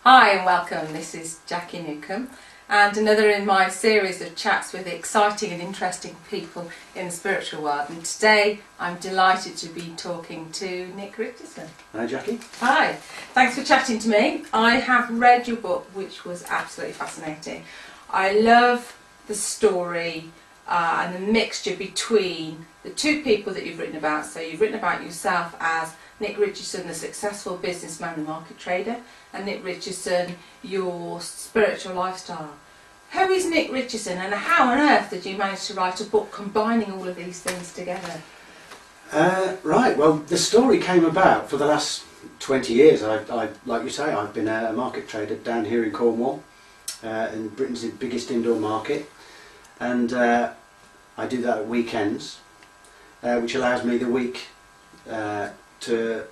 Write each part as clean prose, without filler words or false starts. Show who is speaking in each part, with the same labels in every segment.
Speaker 1: Hi and welcome, this is Jacky Newcomb and another in my series of chats with exciting and interesting people in the spiritual world, and today I'm delighted to be talking to Nick Richardson.
Speaker 2: Hi Jackie.
Speaker 1: Hi, thanks for chatting to me. I have read your book, which was absolutely fascinating. I love the story and the mixture between the two people that you've written about. So you've written about yourself as Nick Richardson, the successful businessman and market trader, and Nick Richardson, your spiritual lifestyle. Who is Nick Richardson, and how on earth did you manage to write a book combining all of these things together?
Speaker 2: Right, well, the story came about for the last 20 years. Like you say, I've been a market trader down here in Cornwall, in Britain's biggest indoor market, and I do that at weekends, which allows me the week to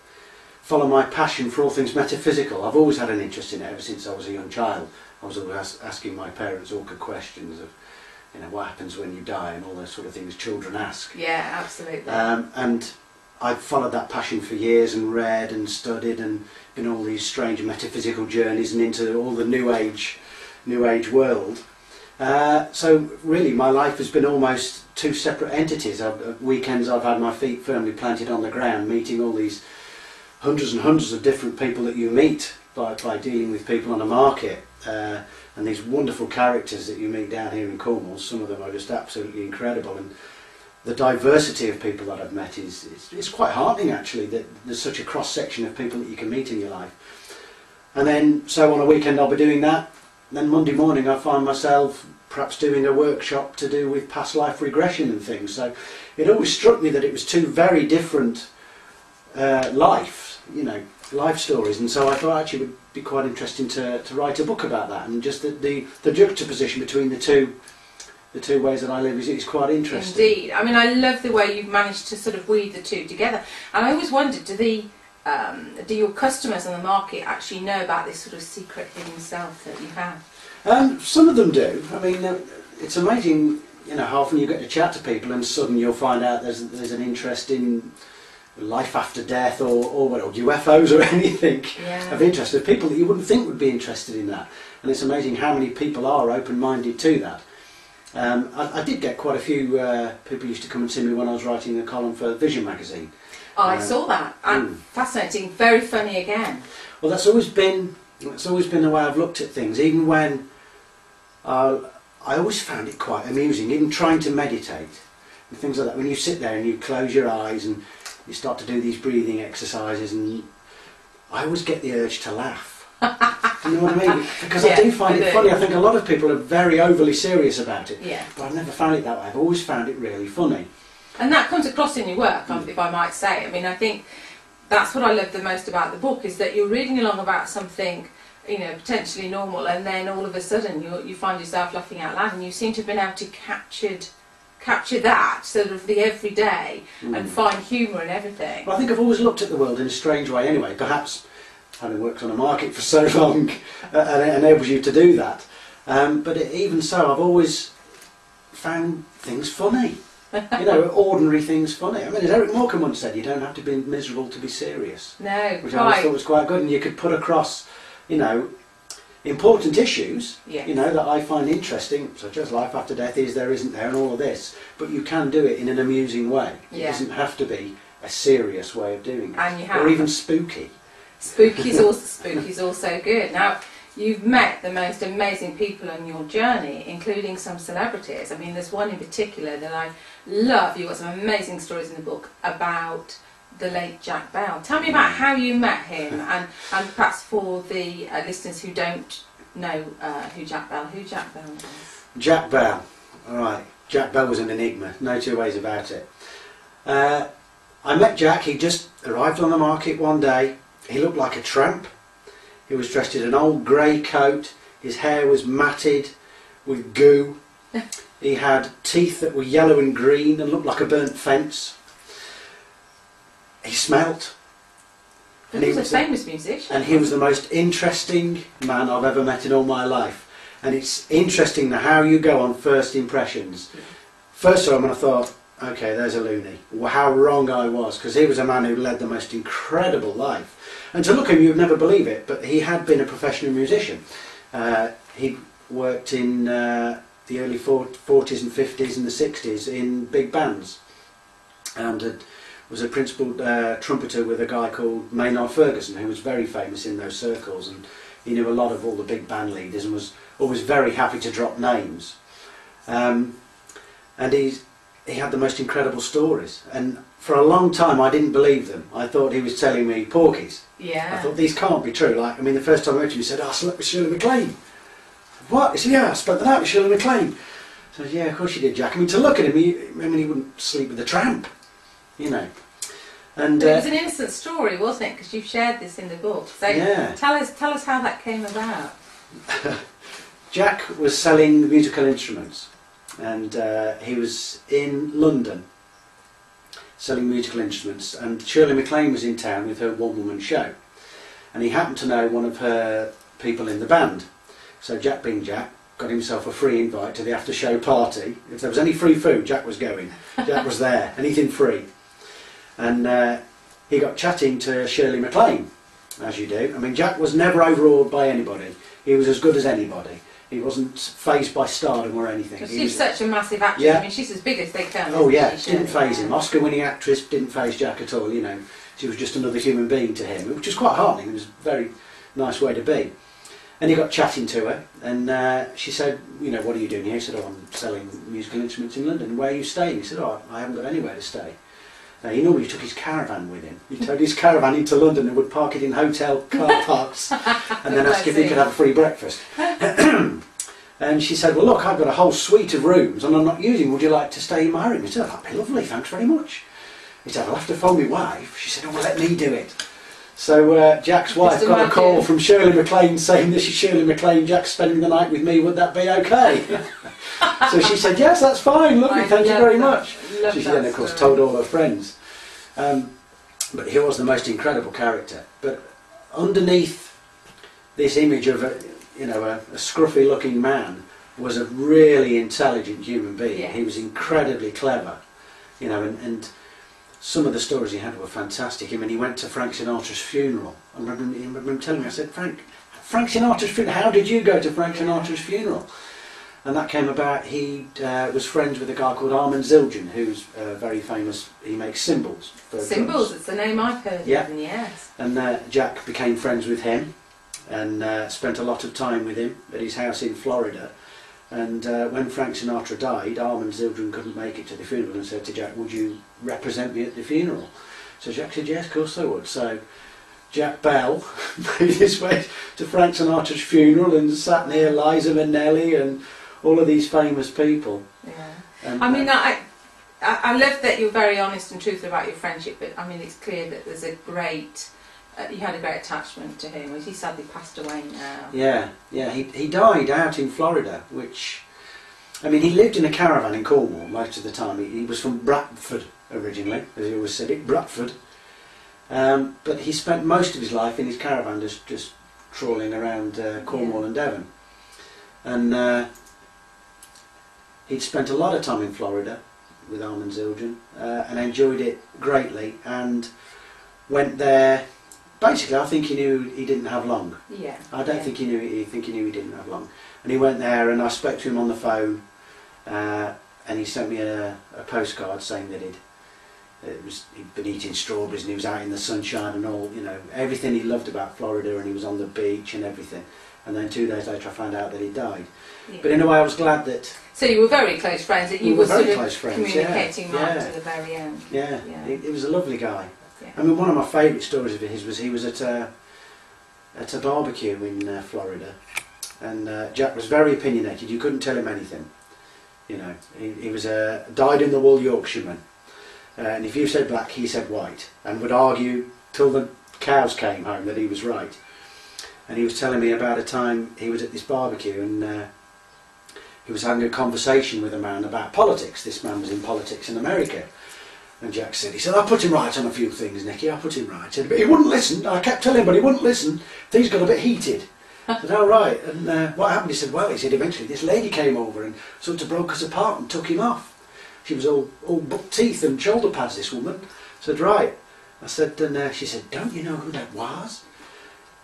Speaker 2: follow my passion for all things metaphysical. I've always had an interest in it ever since I was a young child. I was always asking my parents awkward questions of, you know, what happens when you die and all those sort of things children ask.
Speaker 1: Yeah, absolutely.
Speaker 2: And I've followed that passion for years and read and studied and been on all these strange metaphysical journeys and into all the New Age world. So really my life has been almost two separate entities. At weekends I've had my feet firmly planted on the ground, meeting all these hundreds and hundreds of different people that you meet by dealing with people on a market, and these wonderful characters that you meet down here in Cornwall. Some of them are just absolutely incredible, and the diversity of people that I've met is quite heartening actually, that there's such a cross section of people that you can meet in your life. And then so on a weekend I'll be doing that. Then Monday morning I find myself perhaps doing a workshop to do with past life regression and things. So it always struck me that it was two very different life stories, and so I thought actually it would be quite interesting to write a book about that, and just the juxtaposition between the two ways that I live is quite interesting.
Speaker 1: Indeed. I mean, I love the way you've managed to sort of weave the two together, and I always wondered, do your customers on the market actually know about this sort of secret hidden self that you have?
Speaker 2: Some of them do. I mean, it's amazing, you know, how often you get to chat to people and suddenly you'll find out there's an interest in life after death or UFOs or anything of interest. There's people that you wouldn't think would be interested in that, and it's amazing how many people are open-minded to that. I did get quite a few people used to come and see me when I was writing a column for Vision magazine.
Speaker 1: Oh, I saw that. Fascinating, very funny again.
Speaker 2: Well, that's always been the way I've looked at things. Even when I always found it quite amusing, even trying to meditate and things like that. When you sit there and you close your eyes and you start to do these breathing exercises, and I always get the urge to laugh. Do you know what I mean? Because I do find it funny. I think a lot of people are very overly serious about it, but I've never found it that way. I've always found it really funny. And
Speaker 1: that comes across in your work, if I might say. I mean, I think that's what I love the most about the book, is that you're reading along about something, you know, potentially normal, and then all of a sudden you find yourself laughing out loud, and you seem to have been able to capture that sort of the everyday and find humour in everything.
Speaker 2: Well, I think I've always looked at the world in a strange way anyway. Perhaps having worked on a market for so long it enables you to do that. But even so, I've always found things funny. You know, ordinary things funny. I mean, as Eric Morecambe once said, you don't have to be miserable to be serious.
Speaker 1: No,
Speaker 2: which I always thought was quite good, and you could put across, you know, important issues, you know, that I find interesting, such as life after death, is there, isn't there, and all of this. But you can do it in an amusing way. It doesn't have to be a serious way of doing it, or even spooky. Spooky's
Speaker 1: also good. Now, you've met the most amazing people on your journey, including some celebrities. I mean, there's one in particular that I love. You've got some amazing stories in the book about the late Jack Bell. Tell me about how you met him, and perhaps for the listeners who don't know who Jack Bell was.
Speaker 2: Jack Bell, alright. Jack Bell was an enigma, no two ways about it. I met Jack. He just arrived on the market one day. He looked like a tramp. He was dressed in an old grey coat. His hair was matted with goo. He had teeth that were yellow and green and looked like a burnt fence. He smelt.
Speaker 1: And he was a famous musician.
Speaker 2: And he was the most interesting man I've ever met in all my life. And it's interesting how you go on first impressions. First time when I thought, okay, there's a loony. Well, how wrong I was, because he was a man who led the most incredible life. And to look at him, you'd never believe it, but he had been a professional musician. He worked in the early 40s and 50s and the 60s in big bands, and was a principal trumpeter with a guy called Maynard Ferguson, who was very famous in those circles, and he knew a lot of all the big band leaders and was always very happy to drop names. And he had the most incredible stories, and for a long time I didn't believe them. I thought he was telling me porkies.
Speaker 1: Yeah.
Speaker 2: I thought these can't be true. Like, I mean, the first time I met him, he said, "Oh, I slept with Shirley MacLaine." What? He said, "Yeah, I spent the night with Shirley MacLaine." So I said, "Yeah, of course you did, Jack." I mean, to look at him, he wouldn't sleep with a tramp, you know. And
Speaker 1: it was an innocent story, wasn't it? Because you've shared this in the book. So
Speaker 2: yeah.
Speaker 1: Tell us how that came about.
Speaker 2: Jack was selling musical instruments, and he was in London selling musical instruments, and Shirley MacLaine was in town with her one-woman show, and he happened to know one of her people in the band. So Jack, being Jack, got himself a free invite to the after-show party. If there was any free food, Jack was going. Jack was there, anything free. And he got chatting to Shirley MacLaine, as you do. I mean, Jack was never overawed by anybody. He was as good as anybody. He wasn't fazed by stardom or anything.
Speaker 1: She's such a massive actress.
Speaker 2: Yeah.
Speaker 1: I mean, she's as big as they come.
Speaker 2: Oh yeah,
Speaker 1: she,
Speaker 2: didn't faze him. Oscar-winning actress, didn't faze Jack at all. You know, she was just another human being to him, which was quite heartening. It was a very nice way to be. And he got chatting to her, and she said, "You know, what are you doing here?" He said, "Oh, I'm selling musical instruments in London." "Where are you staying?" He said, "Oh, I haven't got anywhere to stay." He normally took his caravan with him. He towed his caravan into London and would park it in hotel car parks, and then ask if he could have a free breakfast. And she said, "Well, look, I've got a whole suite of rooms and I'm not using. Would you like to stay in my room?" He said, "That'd be lovely, thanks very much." He said, "I'll have to phone my wife." She said, "Oh, well, let me do it." So Jack's wife got a call from Shirley MacLaine saying, "This is Shirley MacLaine, Jack's spending the night with me, would that be okay?" So she said, "Yes, that's fine, lovely, thank you very much." She then, of course, told all her friends. But he was the most incredible character. But underneath this image of a scruffy looking man was a really intelligent human being.
Speaker 1: Yeah.
Speaker 2: He was incredibly clever, you know, and some of the stories he had were fantastic. I mean, he went to Frank Sinatra's funeral. I remember him telling me, I said, Frank Sinatra's funeral, how did you go to Frank Sinatra's funeral? And that came about, he was friends with a guy called Armand Zildjian, who's very famous. He makes cymbals.
Speaker 1: Cymbals, it's the name I've heard of, yes.
Speaker 2: And Jack became friends with him and spent a lot of time with him at his house in Florida. And when Frank Sinatra died, Armand Zildjian couldn't make it to the funeral and said to Jack, "Would you represent me at the funeral?" So Jack said, "Yes, of course I would." So Jack Bell made his way to Frank Sinatra's funeral and sat near Liza Minnelli and all of these famous people.
Speaker 1: Yeah.
Speaker 2: And,
Speaker 1: I mean, I love that you're very honest and truthful about your friendship, but I mean, it's clear that there's a great, you had a great attachment to him. He sadly passed away now.
Speaker 2: Yeah, he died out in Florida, which, I mean, he lived in a caravan in Cornwall most of the time. He was from Bradford originally, as he always said it, Bradford. But he spent most of his life in his caravan just trawling around Cornwall and Devon. And he'd spent a lot of time in Florida with Armand Zildjian and enjoyed it greatly, and went there. Basically, I think he knew he didn't have long.
Speaker 1: Yeah.
Speaker 2: I don't think he knew. He knew he didn't have long, and he went there. And I spoke to him on the phone, and he sent me a postcard saying that he'd been eating strawberries and he was out in the sunshine and all, you know, everything he loved about Florida, and he was on the beach and everything. And then 2 days later, I found out that he died. Yeah. But in a way, I was glad that.
Speaker 1: So you were very close friends. That you were
Speaker 2: very
Speaker 1: sort
Speaker 2: close
Speaker 1: of
Speaker 2: friends,
Speaker 1: communicating right
Speaker 2: yeah.
Speaker 1: to the very end.
Speaker 2: Yeah,
Speaker 1: yeah.
Speaker 2: He was a lovely guy.
Speaker 1: Yeah.
Speaker 2: I mean, one of my favourite stories of his was he was at a barbecue in Florida, and Jack was very opinionated. You couldn't tell him anything. You know, he was a dyed-in-the-wool Yorkshireman, and if you said black, he said white, and would argue till the cows came home that he was right. And he was telling me about a time he was at this barbecue, and he was having a conversation with a man about politics. This man was in politics in America. And Jack said, "I put him right on a few things, Nicky, I put him right." He said, "But he wouldn't listen. I kept telling him, but he wouldn't listen. Things got a bit heated." I said, "Oh, right." And what happened? He said, "Well," he said, "eventually this lady came over and sort of broke us apart and took him off." She was all buck teeth and shoulder pads, this woman. I said, right. I said, and she said, don't you know who that was?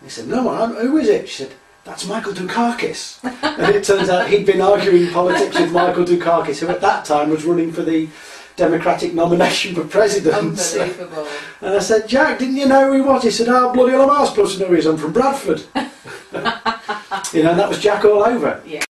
Speaker 2: He said, no, who is it? She said, that's Michael Dukakis. And it turns out he'd been arguing politics with Michael Dukakis, who at that time was running for the Democratic nomination for president.
Speaker 1: Unbelievable.
Speaker 2: And I said, Jack, didn't you know who he was? He said, oh, bloody hell, I'm supposed to know who he is. I'm from Bradford. You know, and that was Jack all over.
Speaker 1: Yeah.